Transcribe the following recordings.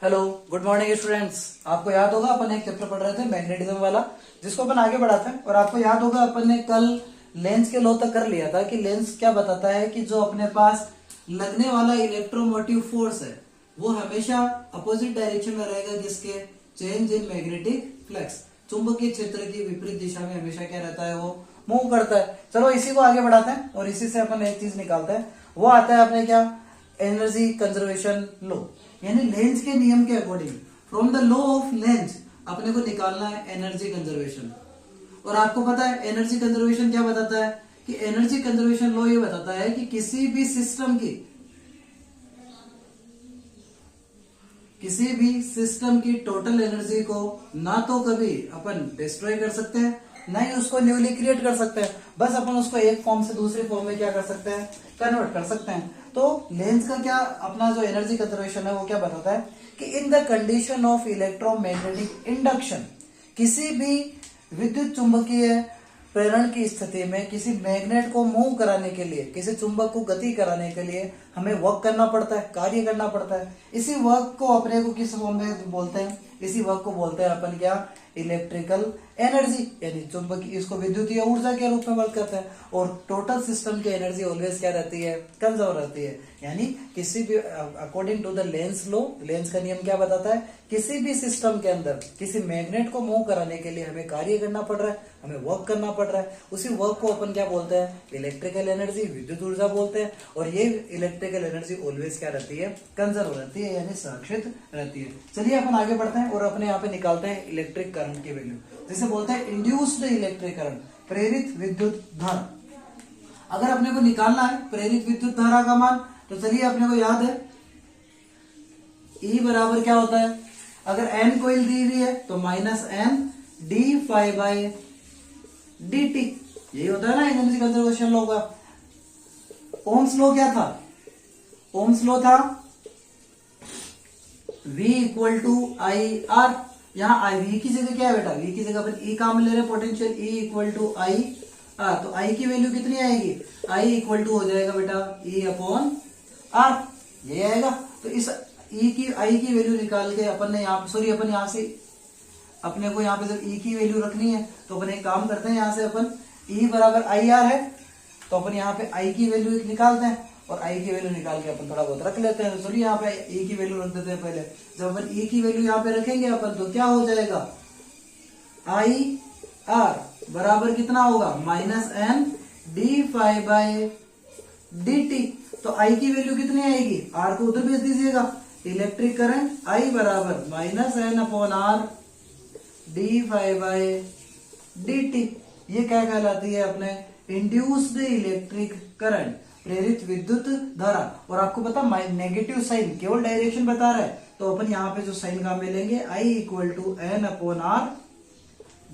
Hello, good morning students. आपको याद होगा अपन एक चैप्टर पढ़ रहे थे मैग्नेटिज्म वाला, जिसको अपन आगे बढ़ाते हैं। और आपको याद होगा अपन ने कल लेंस के लॉ तक कर लिया था कि लेंस क्या बताता है कि जो अपने पास लगने वाला इलेक्ट्रोमोटिव फोर्स है वो हमेशा अपोजिट डायरेक्शन में रहेगा, जिसके चेंज इन मैग्नेटिक फ्लक्स, चुंबकीय क्षेत्र की विपरीत दिशा में हमेशा क्या रहता है, वो मूव करता है। चलो इसी को आगे बढ़ाते हैं और इसी से अपन एक चीज निकालते हैं। वो आता है अपने क्या, एनर्जी कंजर्वेशन लॉ, यानी लेंज के नियम के according from the law of length अपने को निकालना है एनर्जी कंजर्वेशन। और आपको पता है एनर्जी कंजर्वेशन क्या बताता है कि एनर्जी कंजर्वेशन लॉ ये बताता है कि किसी भी सिस्टम की टोटल एनर्जी को ना तो कभी अपन डिस्ट्रॉय कर सकते हैं, ना ही उसको न्यूली क्रिएट कर सकते हैं। बस अपन उसको एक फॉर्म से दूसरे फॉर्म में क्या कर सकते हैं, कन्वर्ट कर सकते हैं। तो लेंस का क्या, अपना जो एनर्जी कंजर्वेशन है वो क्या बताता है कि in the condition of electromagnetic induction, किसी भी विद्युत चुंबकीय प्रेरण की स्थिति में किसी मैग्नेट को मूव कराने के लिए, किसी चुंबक को गति कराने के लिए हमें वर्क करना पड़ता है, कार्य करना पड़ता है। इसी वर्क को अपने को किस फॉर्म में बोलते हैं, इसी वर्क को बोलते हैं अपन क्या, इलेक्ट्रिकल एनर्जी, यानी चुंबकीय, इसको विद्युतीय ऊर्जा के रूप में वर्क करते हैं। और टोटल सिस्टम की एनर्जी ऑलवेज क्या रहती है, कंजर्व रहती है। यानी किसी भी according to the Lenz law, Lenz का नियम क्या बताता है, किसी भी सिस्टम के अंदर किसी मैग्नेट को मूव कराने के लिए हमें कार्य करना पड़ रहा है, हमें वर्क करना पड़ रहा है। उसी वर्क को अपन क्या बोलते हैं, इलेक्ट्रिकल एनर्जी, विद्युत ऊर्जा बोलते हैं। और ये इलेक्ट्रिकल एनर्जी ऑलवेज क्या रहती है, कंजर्व रहती है, यानी संरक्षित रहती है। चलिए अपन आगे बढ़ते हैं और अपने यहाँ पे निकालते हैं इलेक्ट्रिक करंट की वैल्यू, जिसे बोलते हैं इंड्यूस्ड इलेक्ट्रिक करंट, प्रेरित विद्युत धारा। अगर अपने को निकालना है प्रेरित विद्युत धारा का मान, तो चलिए अपने को याद है E बराबर क्या होता है, अगर N कोइल दी हुई है तो -N d∅dt, यही होता है ना एनर्जी कंजर्वेशन लॉ का। ओम्स लॉ क्या था, ओम्स लॉ था V = IR। यहाँ V की जगह क्या है बेटा, V की जगह अपन E काम ले रहे हैं, पोटेंशियल E = IR। तो I की वैल्यू कितनी आएगी, I = हो जाएगा बेटा E/R, ये आएगा। तो इस I की वैल्यू निकाल के अपन ने अपन यहाँ से अपने को यहाँ पे जब E की वैल्यू रखनी है तो अपन एक काम करते हैं, यहाँ से अपन E बराबर IR है तो अपन यहाँ पे I की वैल्यू निकालते हैं और I की वैल्यू निकाल के अपन थोड़ा बहुत रख लेते हैं। तो चलिए यहाँ पे E की वैल्यू रख देते हैं पहले। जब अपन E की वैल्यू यहाँ पे रखेंगे अपन, तो क्या हो जाएगा, IR बराबर कितना होगा, -N d∅dt। तो I की वैल्यू कितनी आएगी, R को उधर भेज दीजिएगा। इलेक्ट्रिक करंट I बराबर -N/R d∅dt, ये क्या कहलाती है अपने, इंड्यूस्ड इलेक्ट्रिक करंट, प्रेरित विद्युत धारा। और आपको पता नेगेटिव साइन केवल डायरेक्शन बता रहा है, तो अपन यहाँ पे जो साइन काम में लेंगे, I = N/R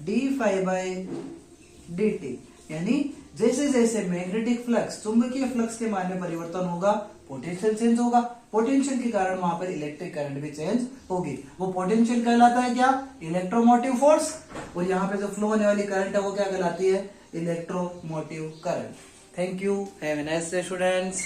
d∅dt, यानी जैसे जैसे मैग्नेटिक फ्लक्स, चुंबकीय फ्लक्स के मान में परिवर्तन होगा, पोटेंशियल चेंज होगा। पोटेंशियल के कारण वहां पर इलेक्ट्रिक करंट भी चेंज होगी। वो पोटेंशियल कहलाता है क्या, इलेक्ट्रोमोटिव फोर्स। और यहाँ पे जो फ्लो होने वाली करंट है वो क्या कहलाती है, electromotive current. Thank you, have a nice day students.